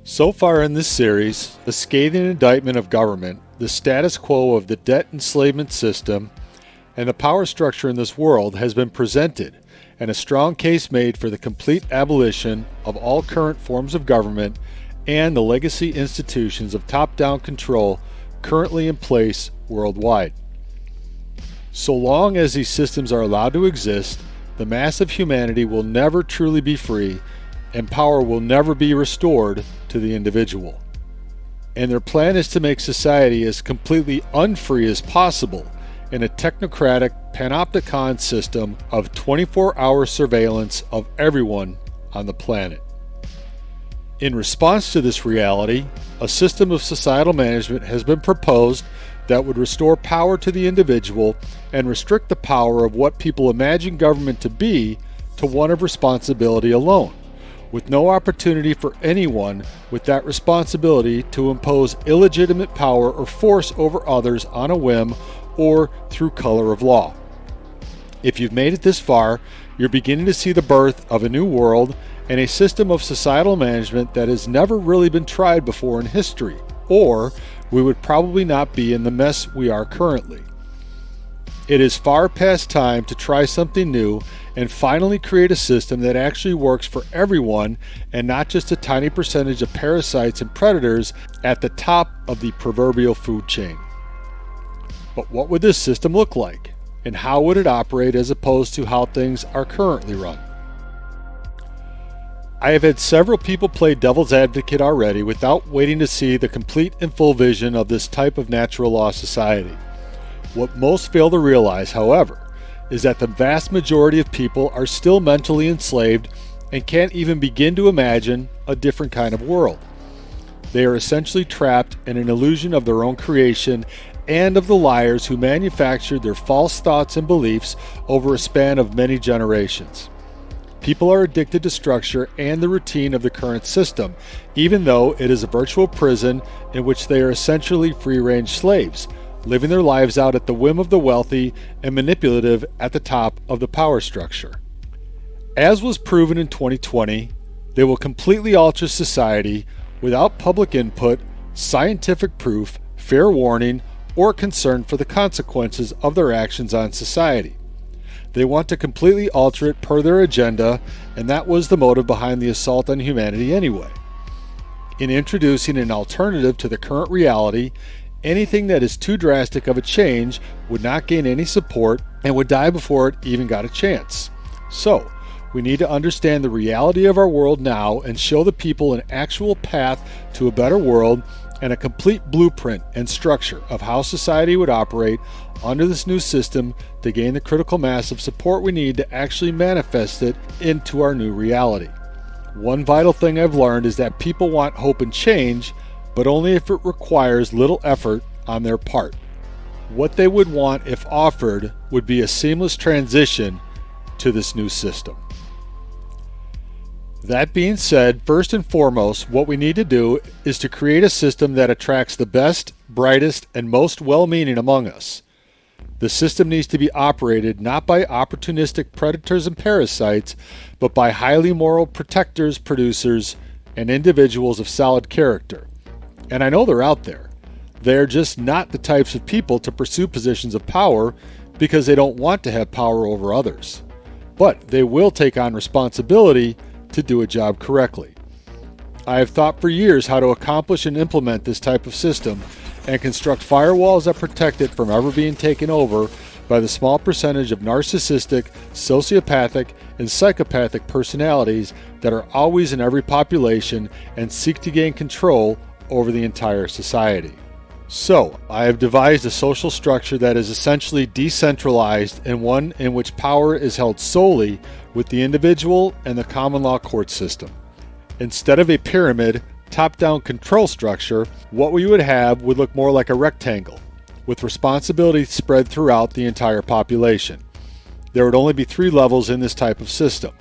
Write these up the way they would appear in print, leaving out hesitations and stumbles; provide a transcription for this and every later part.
So far in this series, a scathing indictment of government, the status quo of the debt enslavement system, and the power structure in this world has been presented, and a strong case made for the complete abolition of all current forms of government and the legacy institutions of top-down control currently in place worldwide. So long as these systems are allowed to exist, the mass of humanity will never truly be free, and power will never be restored to the individual. And their plan is to make society as completely unfree as possible in a technocratic panopticon system of 24-hour surveillance of everyone on the planet. In response to this reality, a system of societal management has been proposed that would restore power to the individual and restrict the power of what people imagine government to be to one of responsibility alone, with no opportunity for anyone with that responsibility to impose illegitimate power or force over others on a whim or through color of law. If you've made it this far, you're beginning to see the birth of a new world and a system of societal management that has never really been tried before in history, or we would probably not be in the mess we are currently. It is far past time to try something new and finally create a system that actually works for everyone and not just a tiny percentage of parasites and predators at the top of the proverbial food chain. But what would this system look like? And how would it operate as opposed to how things are currently run? I have had several people play devil's advocate already without waiting to see the complete and full vision of this type of natural law society. What most fail to realize, however, is that the vast majority of people are still mentally enslaved and can't even begin to imagine a different kind of world. They are essentially trapped in an illusion of their own creation and of the liars who manufactured their false thoughts and beliefs over a span of many generations. People are addicted to structure and the routine of the current system, even though it is a virtual prison in which they are essentially free-range slaves, living their lives out at the whim of the wealthy and manipulative at the top of the power structure. As was proven in 2020, they will completely alter society without public input, scientific proof, fair warning, or concern for the consequences of their actions on society. They want to completely alter it per their agenda, and that was the motive behind the assault on humanity anyway. In introducing an alternative to the current reality, anything that is too drastic of a change would not gain any support and would die before it even got a chance. So, we need to understand the reality of our world now and show the people an actual path to a better world and a complete blueprint and structure of how society would operate under this new system to gain the critical mass of support we need to actually manifest it into our new reality. One vital thing I've learned is that people want hope and change, but only if it requires little effort on their part. What they would want, if offered, would be a seamless transition to this new system. That being said, first and foremost, what we need to do is to create a system that attracts the best, brightest, and most well-meaning among us. The system needs to be operated not by opportunistic predators and parasites, but by highly moral protectors, producers, and individuals of solid character. And I know they're out there. They're just not the types of people to pursue positions of power because they don't want to have power over others. But they will take on responsibility to do a job correctly. I have thought for years how to accomplish and implement this type of system and construct firewalls that protect it from ever being taken over by the small percentage of narcissistic, sociopathic, and psychopathic personalities that are always in every population and seek to gain control over the entire society. So, I have devised a social structure that is essentially decentralized and one in which power is held solely with the individual and the common law court system. Instead of a pyramid, top-down control structure, what we would have would look more like a rectangle, with responsibility spread throughout the entire population. There would only be 3 levels in this type of system.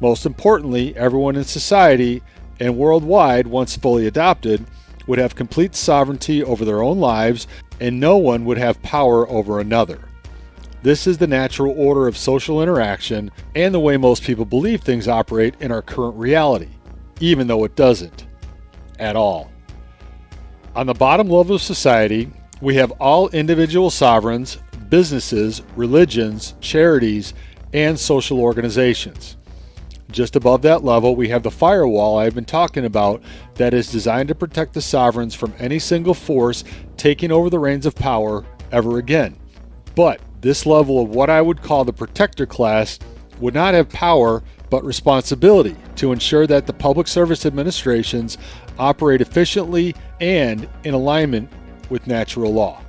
Most importantly, everyone in society and worldwide, once fully adopted, would have complete sovereignty over their own lives, and no one would have power over another. This is the natural order of social interaction and the way most people believe things operate in our current reality, even though it doesn't. at all. On the bottom level of society, we have all individual sovereigns, businesses, religions, charities, and social organizations. Just above that level, we have the firewall I've been talking about that is designed to protect the sovereigns from any single force taking over the reins of power ever again. But this level of what I would call the protector class would not have power but responsibility to ensure that the public service administrations operate efficiently and in alignment with natural law.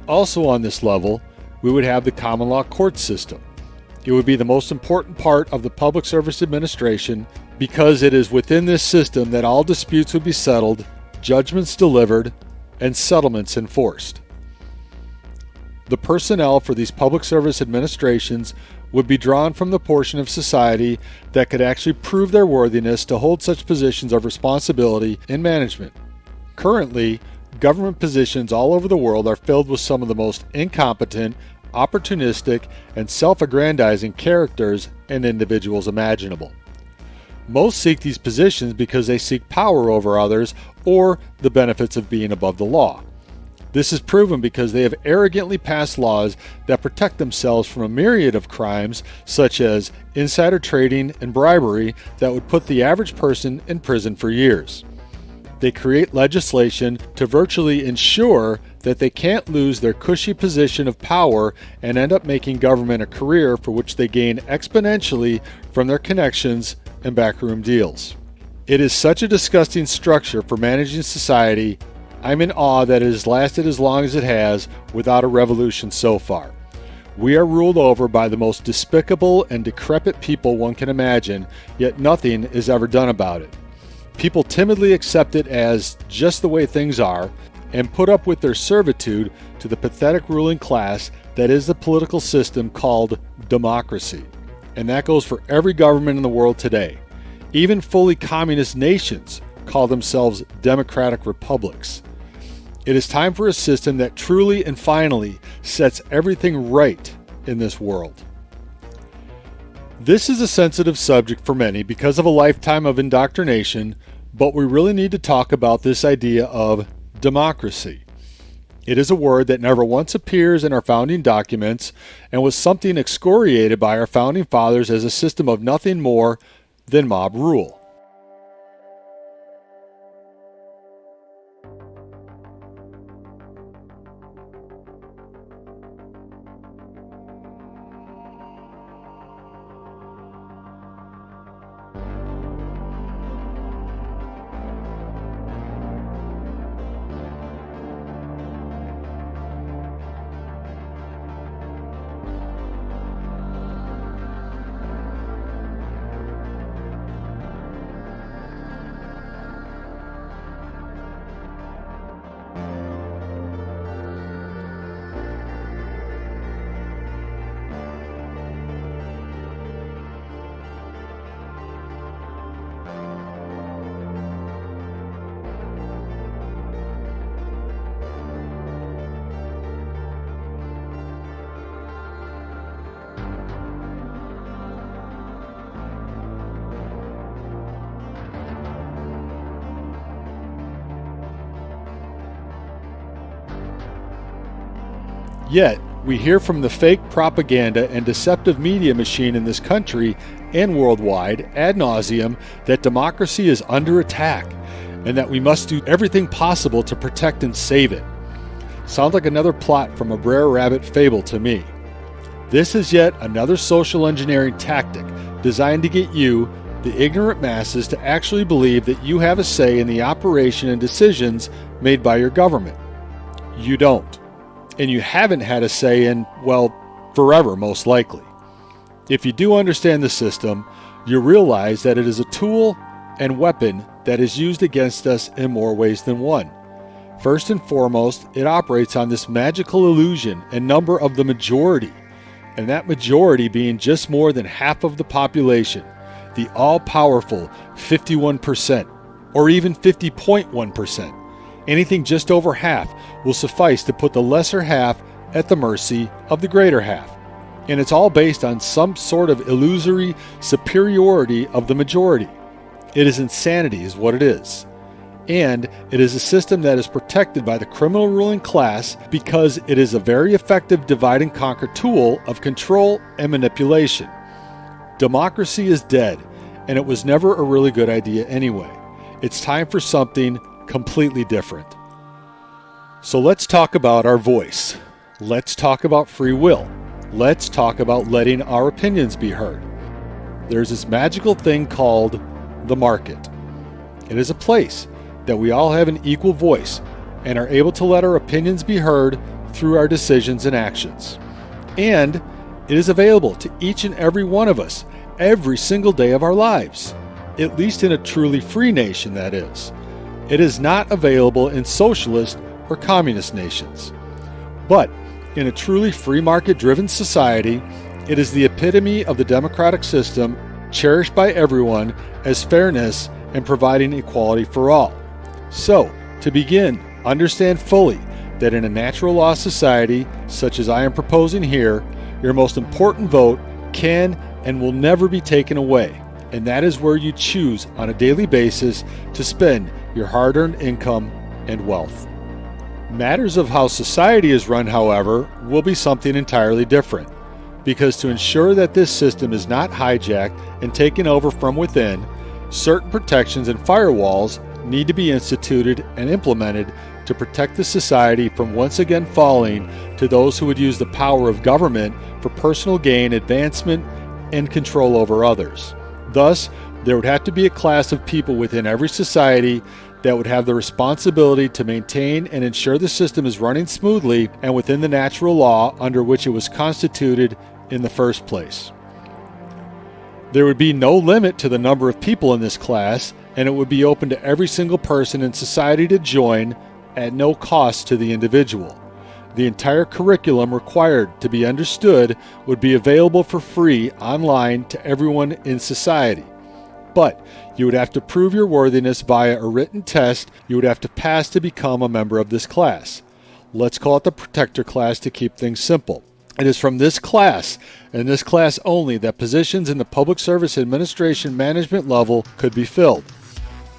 Also on this level, we would have the common law court system. It would be the most important part of the public service administration because it is within this system that all disputes would be settled, judgments delivered, and settlements enforced. The personnel for these public service administrations would be drawn from the portion of society that could actually prove their worthiness to hold such positions of responsibility in management. Currently, government positions all over the world are filled with some of the most incompetent, opportunistic, and self-aggrandizing characters and individuals imaginable. Most seek these positions because they seek power over others or the benefits of being above the law. This is proven because they have arrogantly passed laws that protect themselves from a myriad of crimes such as insider trading and bribery that would put the average person in prison for years. They create legislation to virtually ensure that they can't lose their cushy position of power and end up making government a career for which they gain exponentially from their connections and backroom deals. It is such a disgusting structure for managing society. I'm in awe that it has lasted as long as it has without a revolution so far. We are ruled over by the most despicable and decrepit people one can imagine, yet nothing is ever done about it. People timidly accept it as just the way things are and put up with their servitude to the pathetic ruling class that is the political system called democracy. And that goes for every government in the world today. Even fully communist nations call themselves democratic republics. It is time for a system that truly and finally sets everything right in this world. This is a sensitive subject for many because of a lifetime of indoctrination, but we really need to talk about this idea of democracy. It is a word that never once appears in our founding documents and was something excoriated by our founding fathers as a system of nothing more than mob rule. Yet, we hear from the fake propaganda and deceptive media machine in this country and worldwide ad nauseum that democracy is under attack and that we must do everything possible to protect and save it. Sounds like another plot from a Brer Rabbit fable to me. This is yet another social engineering tactic designed to get you, the ignorant masses, to actually believe that you have a say in the operation and decisions made by your government. You don't. And you haven't had a say in, well, forever most likely. If you do understand the system, you realize that it is a tool and weapon that is used against us in more ways than one. First and foremost, it operates on this magical illusion and number of the majority, and that majority being just more than half of the population, the all-powerful 51%, or even 50.1%. Anything just over half will suffice to put the lesser half at the mercy of the greater half. And it's all based on some sort of illusory superiority of the majority. It is insanity is what it is. And it is a system that is protected by the criminal ruling class because it is a very effective divide and conquer tool of control and manipulation. Democracy is dead, and it was never a really good idea anyway. It's time for something completely different. So let's talk about our voice. Let's talk about free will. Let's talk about letting our opinions be heard. There's this magical thing called the market. It is a place that we all have an equal voice and are able to let our opinions be heard through our decisions and actions. And it is available to each and every one of us every single day of our lives, at least in a truly free nation, that is. It is not available in socialist or communist nations. But in a truly free market-driven society, it is the epitome of the democratic system, cherished by everyone as fairness and providing equality for all. So, to begin, understand fully that in a natural law society, such as I am proposing here, your most important vote can and will never be taken away, and that is where you choose on a daily basis to spend your hard-earned income and wealth. Matters of how society is run, however, will be something entirely different, because to ensure that this system is not hijacked and taken over from within, certain protections and firewalls need to be instituted and implemented to protect the society from once again falling to those who would use the power of government for personal gain, advancement, and control over others. Thus, there would have to be a class of people within every society that would have the responsibility to maintain and ensure the system is running smoothly and within the natural law under which it was constituted in the first place. There would be no limit to the number of people in this class, and it would be open to every single person in society to join at no cost to the individual. The entire curriculum required to be understood would be available for free online to everyone in society. But you would have to prove your worthiness via a written test you would have to pass to become a member of this class. Let's call it the protector class to keep things simple. It is from this class, and this class only, that positions in the public service administration management level could be filled.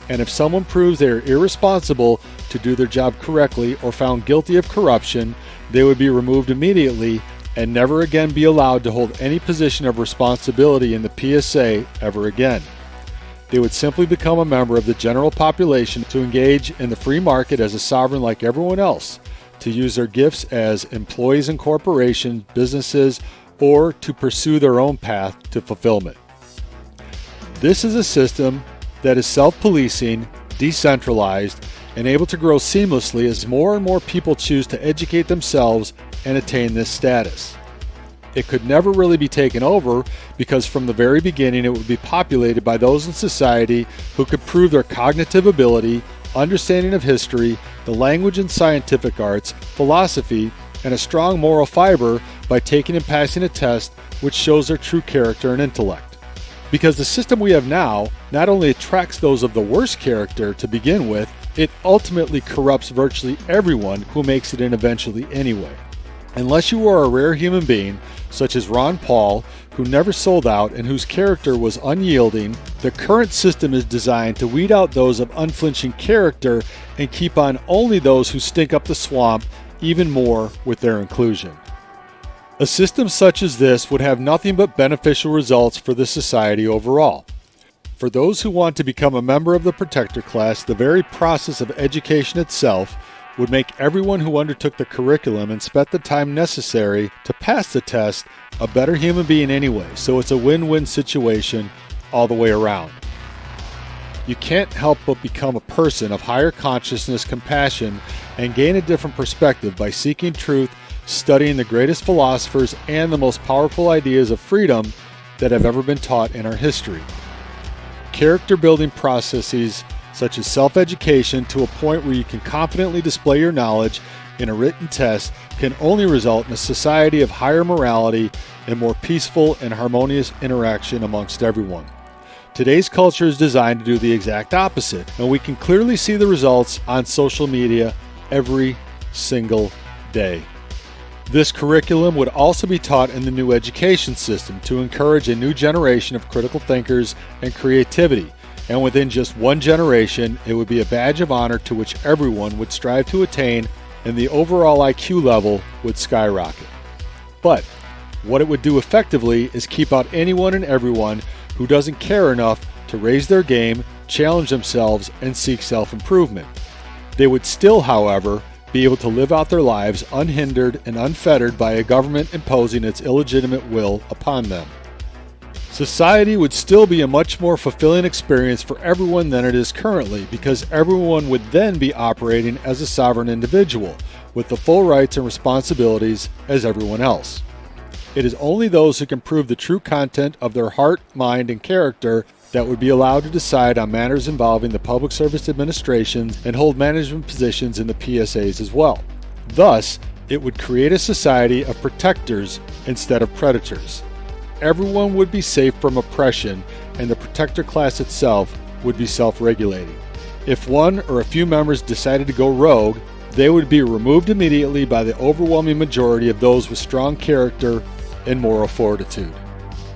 And if someone proves they are irresponsible to do their job correctly or found guilty of corruption, they would be removed immediately and never again be allowed to hold any position of responsibility in the PSA ever again. They would simply become a member of the general population to engage in the free market as a sovereign like everyone else, to use their gifts as employees in corporations, businesses, or to pursue their own path to fulfillment. This is a system that is self-policing, decentralized, and able to grow seamlessly as more and more people choose to educate themselves and attain this status. It could never really be taken over because from the very beginning it would be populated by those in society who could prove their cognitive ability, understanding of history, the language and scientific arts, philosophy, and a strong moral fiber by taking and passing a test which shows their true character and intellect. Because the system we have now not only attracts those of the worst character to begin with, it ultimately corrupts virtually everyone who makes it in eventually anyway. Unless you are a rare human being, such as Ron Paul, who never sold out and whose character was unyielding, the current system is designed to weed out those of unflinching character and keep on only those who stink up the swamp even more with their inclusion. A system such as this would have nothing but beneficial results for the society overall. For those who want to become a member of the protector class, the very process of education itself would make everyone who undertook the curriculum and spent the time necessary to pass the test a better human being anyway, so it's a win-win situation all the way around. You can't help but become a person of higher consciousness, compassion, and gain a different perspective by seeking truth, studying the greatest philosophers and the most powerful ideas of freedom that have ever been taught in our history. Character-building processes such as self-education to a point where you can confidently display your knowledge in a written test can only result in a society of higher morality and more peaceful and harmonious interaction amongst everyone. Today's culture is designed to do the exact opposite, and we can clearly see the results on social media every single day. This curriculum would also be taught in the new education system to encourage a new generation of critical thinkers and creativity, and within just one generation, it would be a badge of honor to which everyone would strive to attain, and the overall IQ level would skyrocket. But what it would do effectively is keep out anyone and everyone who doesn't care enough to raise their game, challenge themselves, and seek self-improvement. They would still, however, be able to live out their lives unhindered and unfettered by a government imposing its illegitimate will upon them. Society would still be a much more fulfilling experience for everyone than it is currently, because everyone would then be operating as a sovereign individual with the full rights and responsibilities as everyone else. It is only those who can prove the true content of their heart, mind, and character that would be allowed to decide on matters involving the public service administrations and hold management positions in the PSAs as well. Thus, it would create a society of protectors instead of predators. Everyone would be safe from oppression, and the protector class itself would be self-regulating. If one or a few members decided to go rogue, they would be removed immediately by the overwhelming majority of those with strong character and moral fortitude.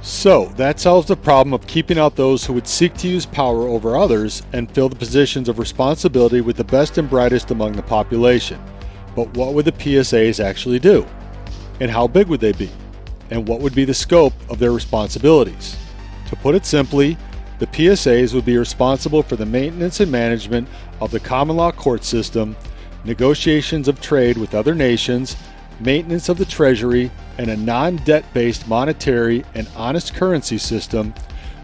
So, that solves the problem of keeping out those who would seek to use power over others and fill the positions of responsibility with the best and brightest among the population. But what would the PSAs actually do? And how big would they be? And what would be the scope of their responsibilities? To put it simply, the PSAs would be responsible for the maintenance and management of the common law court system, negotiations of trade with other nations, maintenance of the treasury and a non-debt-based monetary and honest currency system,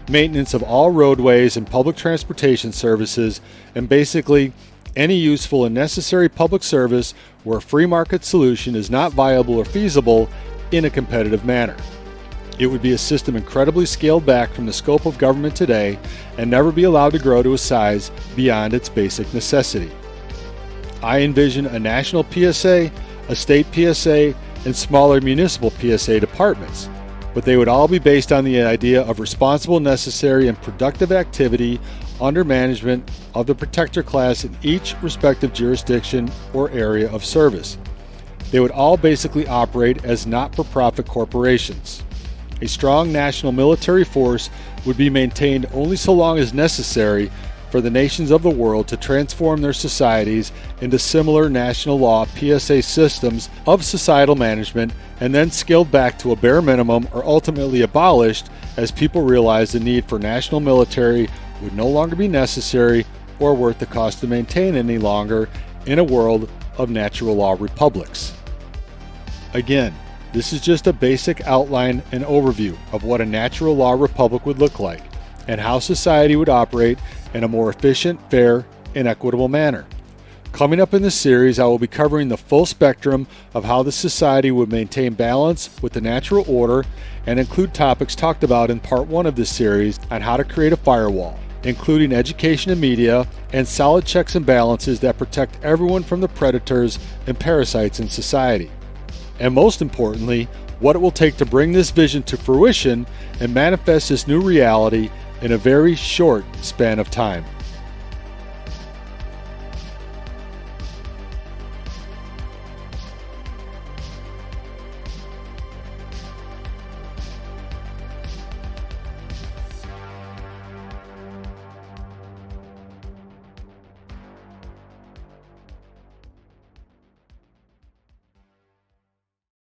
maintenance of all roadways and public transportation services, and basically any useful and necessary public service where a free market solution is not viable or feasible in a competitive manner. It would be a system incredibly scaled back from the scope of government today and never be allowed to grow to a size beyond its basic necessity. I envision a national PSA, a state PSA, and smaller municipal PSA departments, but they would all be based on the idea of responsible, necessary, and productive activity under management of the protector class in each respective jurisdiction or area of service. They would all basically operate as not-for-profit corporations. A strong national military force would be maintained only so long as necessary for the nations of the world to transform their societies into similar national law PSA systems of societal management, and then scaled back to a bare minimum or ultimately abolished as people realized the need for national military would no longer be necessary or worth the cost to maintain any longer in a world of natural law republics. Again, this is just a basic outline and overview of what a natural law republic would look like and how society would operate in a more efficient, fair, and equitable manner. Coming up in this series, I will be covering the full spectrum of how the society would maintain balance with the natural order and include topics talked about in part 1 of this series on how to create a firewall, including education and media, and solid checks and balances that protect everyone from the predators and parasites in society. And most importantly, what it will take to bring this vision to fruition and manifest this new reality in a very short span of time.